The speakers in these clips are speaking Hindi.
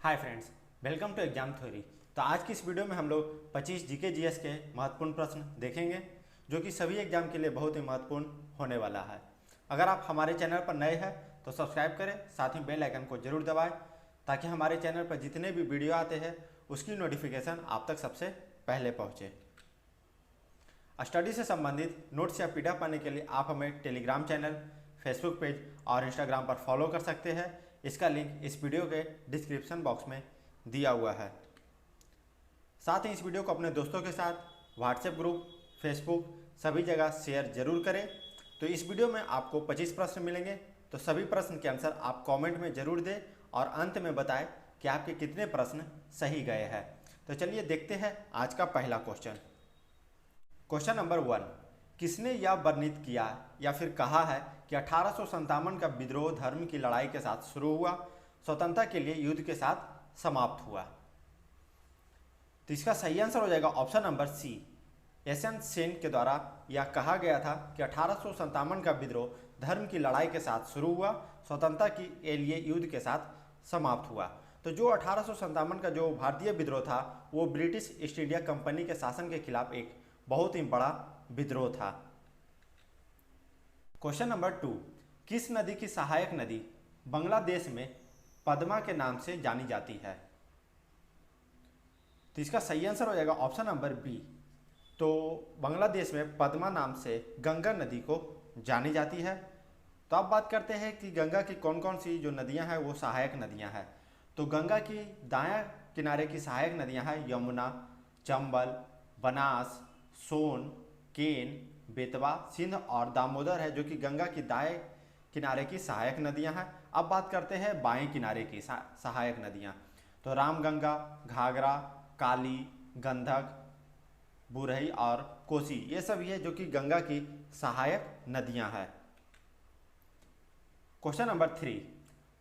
Hi friends, welcome to exam theory. तो आज की इस वीडियो में हम लोग 25 जीके जीएस के महत्वपूर्ण प्रश्न देखेंगे जो कि सभी एग्जाम के लिए बहुत ही महत्वपूर्ण होने वाला है। अगर आप हमारे चैनल पर नए हैं तो सब्सक्राइब करें, साथ ही बेल आइकन को जरूर दबाएं ताकि हमारे चैनल पर जितने भी वीडियो आते हैं उसकी नोटिफिकेशन आप तक सबसे पहले पहुँचे। स्टडी से संबंधित नोट्स या पीडीएफ पाने के लिए आप हमें टेलीग्राम चैनल, फेसबुक पेज और इंस्टाग्राम पर फॉलो कर सकते हैं। इसका लिंक इस वीडियो के डिस्क्रिप्शन बॉक्स में दिया हुआ है। साथ ही इस वीडियो को अपने दोस्तों के साथ व्हाट्सएप ग्रुप, फेसबुक सभी जगह शेयर जरूर करें। तो इस वीडियो में आपको 25 प्रश्न मिलेंगे, तो सभी प्रश्न के आंसर आप कमेंट में जरूर दें और अंत में बताएं कि आपके कितने प्रश्न सही गए हैं। तो चलिए देखते हैं आज का पहला क्वेश्चन। क्वेश्चन नंबर 1, किसने यह वर्णित किया या फिर कहा है कि 1857 का विद्रोह धर्म की लड़ाई के साथ शुरू हुआ, स्वतंत्रता के लिए युद्ध के साथ समाप्त हुआ? तो इसका सही आंसर हो जाएगा option number C. SN Sen के द्वारा यह कहा गया था कि 1857 का विद्रोह धर्म की लड़ाई के साथ शुरू हुआ, स्वतंत्रता के लिए युद्ध के साथ समाप्त हुआ। तो जो 1857 का जो भारतीय विद्रोह था वो ब्रिटिश ईस्ट इंडिया कंपनी के शासन के खिलाफ एक बहुत ही बड़ा विद्रोह था। क्वेश्चन नंबर 2, किस नदी की सहायक नदी बांग्लादेश में पद्मा के नाम से जानी जाती है? तो इसका सही आंसर हो जाएगा ऑप्शन नंबर बी। तो बांग्लादेश में पद्मा नाम से गंगा नदी को जानी जाती है। तो अब बात करते हैं कि गंगा की कौन कौन सी जो नदियां हैं वो सहायक नदियां हैं। तो गंगा की दायां किनारे की सहायक नदियां हैं यमुना, चंबल, बनास, सोन, केन, बेतवा, सिंध और दामोदर है जो कि गंगा की दाएं किनारे की सहायक नदियां हैं। अब बात करते हैं बाएं किनारे की सहायक नदियां। तो रामगंगा, घाघरा, काली, गंधक, बुरही और कोसी ये सभी है जो कि गंगा की सहायक नदियां हैं। क्वेश्चन नंबर 3,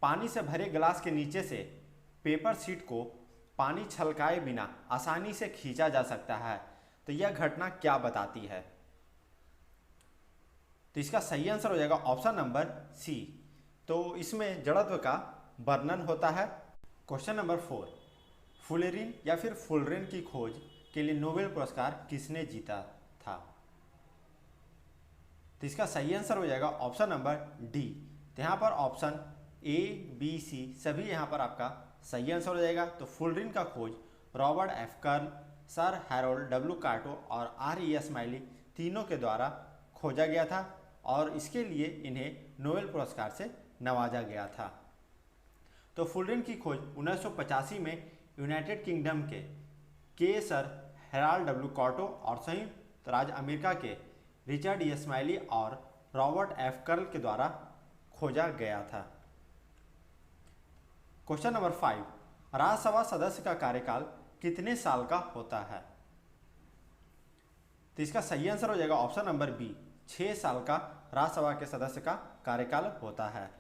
पानी से भरे गिलास के नीचे से पेपर शीट को पानी छलकाए बिना आसानी से खींचा जा सकता है, तो यह घटना क्या बताती है? तो इसका सही आंसर हो जाएगा ऑप्शन नंबर सी। तो इसमें जड़त्व का वर्णन होता है। क्वेश्चन नंबर 4, फुलेरिन या फिर फुलरिन की खोज के लिए नोबेल पुरस्कार किसने जीता था? तो इसका सही आंसर हो जाएगा ऑप्शन नंबर डी। तो यहाँ पर ऑप्शन ए, बी, सी सभी यहाँ पर आपका सही आंसर हो जाएगा। तो फुलरिन का खोज Robert F Curl, sir Harold W Kroto और आर ई स्माइली तीनों के द्वारा खोजा गया था और इसके लिए इन्हें नोबेल पुरस्कार से नवाजा गया था। तो फुलरिन की खोज 1985 में यूनाइटेड किंगडम के सर हैरोल्ड डब्ल्यू कार्टो और संयुक्त राज्य अमेरिका के रिचर्ड ई स्माइली और रॉबर्ट एफ कर्ल के द्वारा खोजा गया था। क्वेश्चन नंबर 5, राज्यसभा सदस्य का कार्यकाल कितने साल का होता है? तो इसका सही आंसर हो जाएगा ऑप्शन नंबर बी, 6 साल का राज्यसभा के सदस्य का कार्यकाल होता है।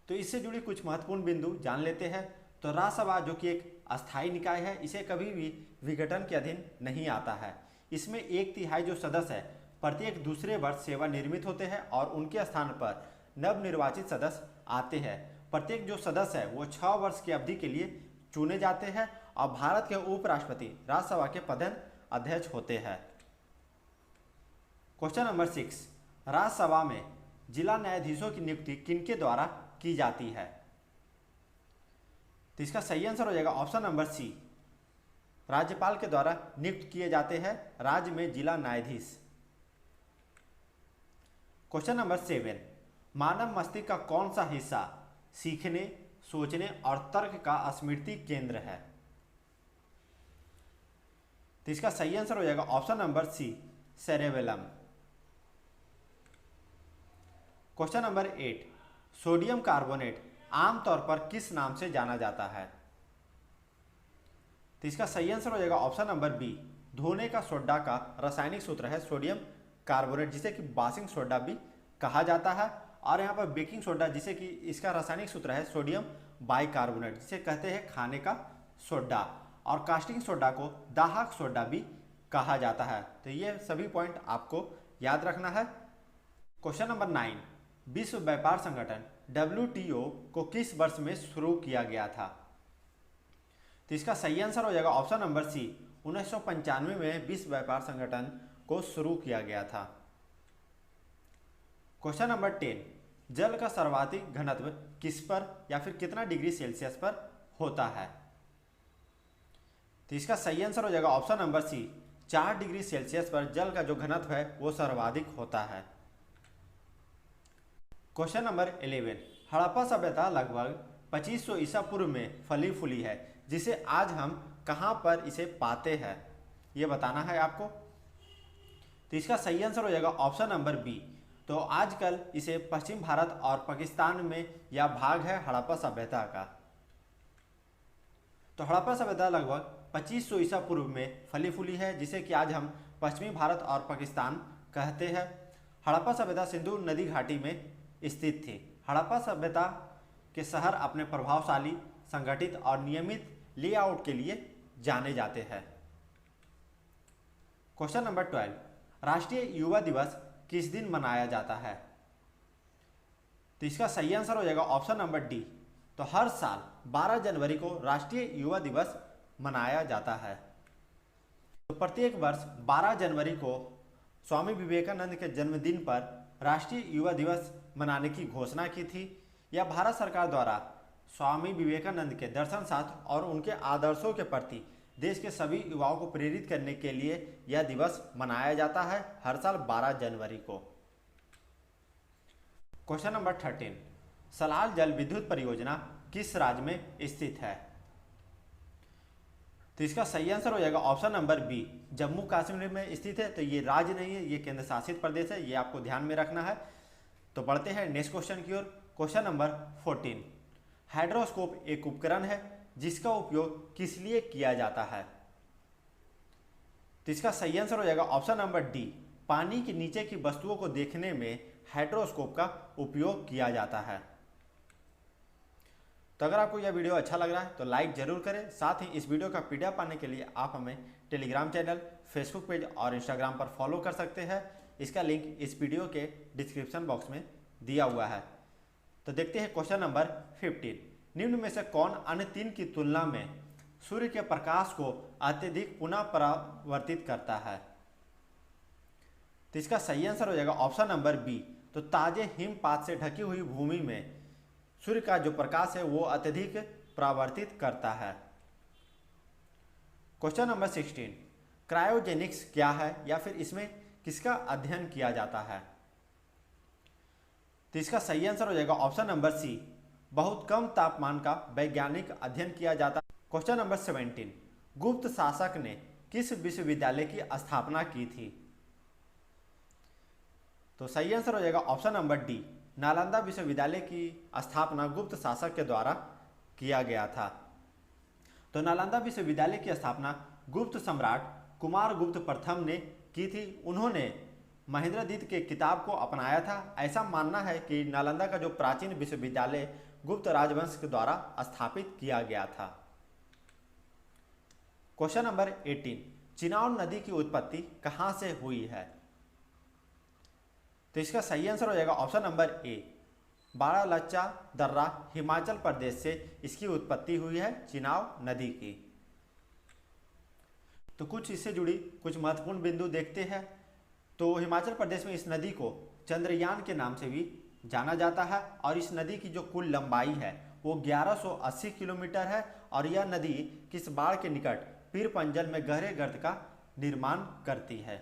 तो इससे जुड़ी कुछ महत्वपूर्ण बिंदु जान लेते हैं। तो राज्यसभा जो कि एक अस्थायी निकाय है, इसे कभी भी विघटन के अधीन नहीं आता है। इसमें 1/3 जो सदस्य है प्रत्येक दूसरे वर्ष सेवानिवृत्त होते हैं और उनके स्थान पर नवनिर्वाचित सदस्य आते हैं। प्रत्येक जो सदस्य है वो 6 वर्ष की अवधि के लिए चुने जाते हैं और भारत के उपराष्ट्रपति राज्यसभा के प्रधान अध्यक्ष होते हैं। क्वेश्चन नंबर 6, राज्यसभा में जिला न्यायाधीशों की नियुक्ति किनके द्वारा की जाती है? तो इसका सही आंसर हो जाएगा ऑप्शन नंबर सी, राज्यपाल के द्वारा नियुक्त किए जाते हैं राज्य में जिला न्यायाधीश। क्वेश्चन नंबर 7, मानव मस्तिष्क का कौन सा हिस्सा सीखने, सोचने और तर्क का स्मृति केंद्र है? तो इसका सही आंसर हो जाएगा option number C, cerebellum. Question number 8, sodium carbonate आमतौर पर किस नाम से जाना जाता है? तो इसका सही आंसर हो जाएगा ऑप्शन नंबर बी, धोने का सोडा का रासायनिक सूत्र है सोडियम कार्बोनेट, जिसे कि बासिंग सोडा भी कहा जाता है। और यहाँ पर बेकिंग सोडा जिसे कि इसका रासायनिक सूत्र है सोडियम बाइकार्बोनेट, जिसे कहते हैं खाने का सोडा। और कास्टिंग सोडा को दाहक सोडा भी कहा जाता है। तो ये सभी पॉइंट आपको याद रखना है। क्वेश्चन नंबर 9, विश्व व्यापार संगठन WTO को किस वर्ष में शुरू किया गया था? तो इसका सही आंसर हो जाएगा ऑप्शन नंबर सी, 1995 में विश्व व्यापार संगठन को शुरू किया गया था। क्वेश्चन नंबर 10, जल का सर्वाधिक घनत्व किस पर या फिर कितना डिग्री सेल्सियस पर होता है? तो इसका सही आंसर हो जाएगा option number C, 4 degree Celsius पर जल का जो घनत्व है वो सर्वाधिक होता है। क्वेश्चन नंबर 11, हड़प्पा सभ्यता लगभग 2500 ईसा पूर्व में फली फूली है, जिसे आज हम कहां पर इसे पाते हैं, ये बताना है आपको। तो इसका सही आंसर हो जाएगा ऑप्शन नंबर बी, तो आजकल इसे पश्चिम भारत और पाकिस्तान में यह भाग है हड़प्पा सभ्यता का। तो हड़प्पा सभ्यता लगभग 2500 ईसा पूर्व में फली फूली है, जिसे कि आज हम पश्चिमी भारत और पाकिस्तान कहते हैं। हड़प्पा सभ्यता सिंधु नदी घाटी में स्थित थी। हड़प्पा सभ्यता के शहर अपने प्रभावशाली, संगठित और नियमित लेआउट के लिए जाने जाते हैं। क्वेश्चन नंबर 12, राष्ट्रीय युवा दिवस किस दिन मनाया जाता है? तो इसका सही आंसर हो जाएगा ऑप्शन नंबर डी, तो हर साल 12 जनवरी को राष्ट्रीय युवा दिवस मनाया जाता है। तो प्रत्येक वर्ष 12 जनवरी को स्वामी विवेकानंद के जन्मदिन पर राष्ट्रीय युवा दिवस मनाने की घोषणा की थी। यह भारत सरकार द्वारा स्वामी विवेकानंद के दर्शन शास्त्र और उनके आदर्शों के प्रति देश के सभी युवाओं को प्रेरित करने के लिए यह दिवस मनाया जाता है हर साल 12 जनवरी को। क्वेश्चन नंबर 13, सलाल जल विद्युत परियोजना किस राज्य में स्थित है? तो इसका सही आंसर हो जाएगा option number B, Jammu Kashmir में स्थित है। तो ये राज्य नहीं है, ये केंद्र शासित प्रदेश है, ये आपको ध्यान में रखना है। तो बढ़ते हैं नेक्स्ट क्वेश्चन की ओर। क्वेश्चन नंबर 14, हाइड्रोस्कोप एक उपकरण है जिसका उपयोग किस लिए किया जाता है? तो इसका सही आंसर हो जाएगा ऑप्शन नंबर डी, पानी के नीचे की वस्तुओं को देखने में हाइड्रोस्कोप का उपयोग किया जाता है। तो अगर आपको यह वीडियो अच्छा लग रहा है तो लाइक जरूर करें। साथ ही इस वीडियो का पीडीएफ पाने के लिए आप हमें टेलीग्राम चैनल, फेसबुक पेज और इंस्टाग्राम पर फॉलो कर सकते हैं। इसका लिंक इस वीडियो के डिस्क्रिप्शन बॉक्स में दिया हुआ है। तो देखते हैं क्वेश्चन नंबर 15, निम्न में से कौन अन्य 3 की तुलना में सूर्य के प्रकाश को अत्यधिक पुनः परावर्तित करता है? तो इसका सही आंसर हो जाएगा ऑप्शन नंबर बी, तो ताजे हिमपात से ढकी हुई भूमि में सूर्य का जो प्रकाश है वो अत्यधिक परावर्तित करता है। क्वेश्चन नंबर 16, क्रायोजेनिक्स क्या है या फिर इसमें किसका अध्ययन किया जाता है? तो इसका सही आंसर हो जाएगा ऑप्शन नंबर सी, बहुत कम तापमान का वैज्ञानिक अध्ययन किया जाता है। क्वेश्चन नंबर 17, गुप्त शासक ने किस विश्वविद्यालय की स्थापना की थी? तो सही आंसर हो जाएगा ऑप्शन नंबर डी, नालंदा विश्वविद्यालय की स्थापना गुप्त शासक के द्वारा किया गया था। तो नालंदा विश्वविद्यालय की स्थापना गुप्त सम्राट कुमारगुप्त प्रथम ने की थी। उन्होंने महेंद्रजीत के किताब को अपनाया था। ऐसा मानना है कि नालंदा का जो प्राचीन विश्वविद्यालय गुप्त राजवंश के द्वारा स्थापित किया गया था। क्वेश्चन नंबर 18, चिनाब नदी की उत्पत्ति कहां से हुई है? तो इसका सही आंसर हो जाएगा ऑप्शन नंबर ए, बारालच्चा दर्रा हिमाचल प्रदेश से इसकी उत्पत्ति हुई है चिनाब नदी की। तो कुछ इससे जुड़ी कुछ महत्वपूर्ण बिंदु देखते हैं। तो हिमाचल प्रदेश में इस नदी को चंद्रयान के नाम से भी जाना जाता है और इस नदी की जो कुल लंबाई है वो 1180 किलोमीटर है और यह नदी किस बाढ़ के निकट पीर पंजल में गहरे गर्त का निर्माण करती है।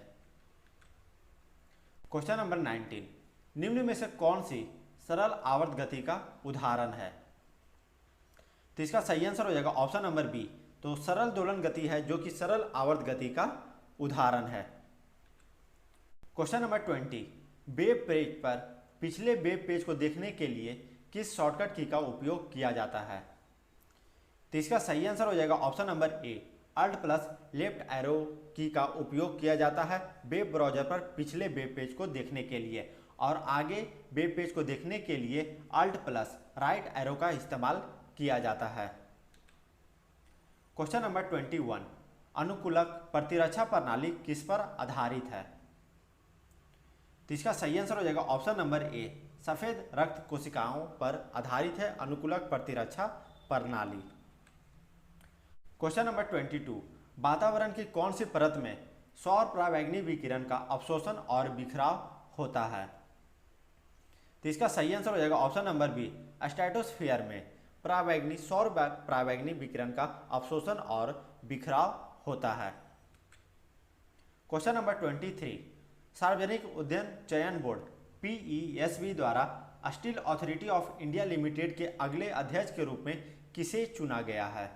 क्वेश्चन नंबर 19, निम्न में से कौन सी सरल आवर्त गति का उदाहरण है? तो इसका सही आंसर हो जाएगा ऑप्शन नंबर बी, तो सरल दोलन गति है जो कि सरल आवर्त गति का उदाहरण है। क्वेश्चन नंबर 20, वेब पेज पर पिछले वेब पेज को देखने के लिए किस शॉर्टकट की का उपयोग किया जाता है? तो इसका सही आंसर हो जाएगा option number A, alt plus left arrow key का उपयोग किया जाता है वेब ब्राउजर पर पिछले वेब पेज को देखने के लिए, और आगे वेब पेज को देखने के लिए अल्ट प्लस राइट एरो का इस्तेमाल किया जाता है। क्वेश्चन नंबर 21, अनुकूलक प्रतिरक्षा प्रणाली किस पर आधारित है? तो इसका सही आंसर हो जाएगा ऑप्शन नंबर ए, सफेद रक्त कोशिकाओं पर आधारित है अनुकूलक प्रतिरक्षा प्रणाली। क्वेश्चन नंबर 22, वातावरण की कौन सी परत में सौर पराबैंगनी विकिरण का अवशोषण और बिखराव होता है? तो इसका सही आंसर हो जाएगा ऑप्शन नंबर बी, स्ट्रेटोस्फीयर में सौर पराबैंगनी विकिरण का अवशोषण और बिखराव होता है। क्वेश्चन नंबर 23, सार्वजनिक उद्यम चयन बोर्ड PESB द्वारा steel authority of India limited के अगले अध्यक्ष के रूप में किसे चुना गया है?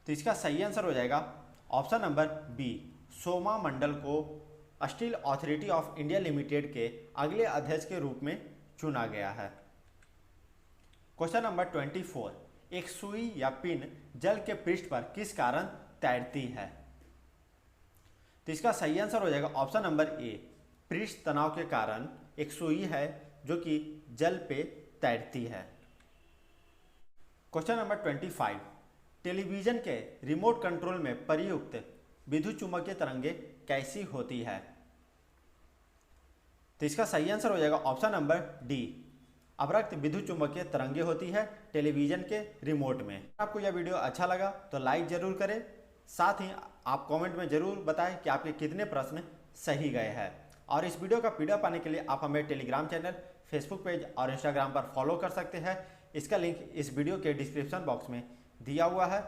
तो इसका सही आंसर हो जाएगा ऑप्शन नंबर बी, सोमा मंडल को steel authority of India limited के अगले अध्यक्ष के रूप में चुना गया है। क्वेश्चन नंबर 24, एक सुई या पिन जल के पृष्ठ पर किस कारण तैरती है? तो इसका सही आंसर हो जाएगा ऑप्शन नंबर ए, पृष्ठ तनाव के कारण एक सुई है जो कि जल पे तैरती है। क्वेश्चन नंबर 25, टेलीविजन के रिमोट कंट्रोल में प्रयुक्त विद्युत चुम्बकीय तरंगें कैसी होती है? तो इसका सही आंसर हो जाएगा ऑप्शन नंबर डी, अवरक्त विद्युत चुम्बकीय तरंगें होती है टेलीविजन के रिमोट में। आपको यह वीडियो अच्छा लगा तो लाइक जरूर करें, साथ ही आप कमेंट में जरूर बताएं कि आपके कितने प्रश्न सही गए हैं। और इस वीडियो का पीडीएफ पाने के लिए आप हमें टेलीग्राम चैनल, फेसबुक पेज और इंस्टाग्राम पर फॉलो कर सकते हैं। इसका लिंक इस वीडियो के डिस्क्रिप्शन बॉक्स में दिया हुआ है।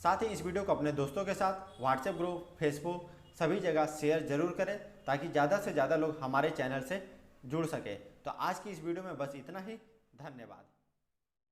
साथ ही इस वीडियो को अपने दोस्तों के साथ व्हाट्सएप ग्रुप, फेसबुक सभी जगह शेयर जरूर करें ताकि ज़्यादा से ज़्यादा लोग हमारे चैनल से जुड़ सके। तो आज की इस वीडियो में बस इतना ही। धन्यवाद।